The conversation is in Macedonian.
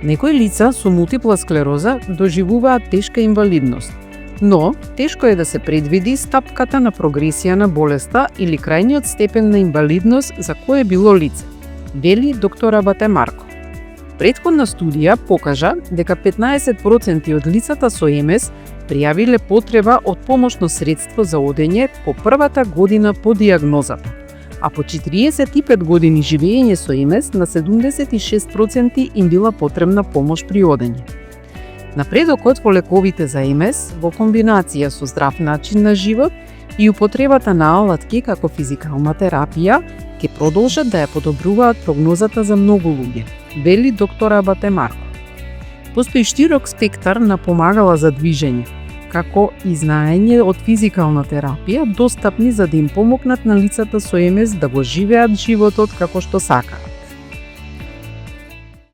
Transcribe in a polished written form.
Некои лица со мултипла склероза доживуваат тешка инвалидност, но тешко е да се предвиди стапката на прогресија на болеста или крајниот степен на инвалидност за кое било лице, вели доктор Абате Марко. Претходна студија покажа дека 15% од лицата со МС пријавиле потреба од помошно средство за одење по првата година по дијагнозата, а по 45 години живење со МС на 76% им била потребна помош при одење. Напредокот во лековите за МС во комбинација со здрав начин на живот и употребата на алатки како физикална терапија ќе продолжат да ја подобруваат прогнозата за многу луѓе, вели доктор Абате Марко. Постои широк спектар на помагала за движење, како и знаење од физикална терапија, достапни за да им помогнат на лицата со МС да го живеат животот како што сакаат.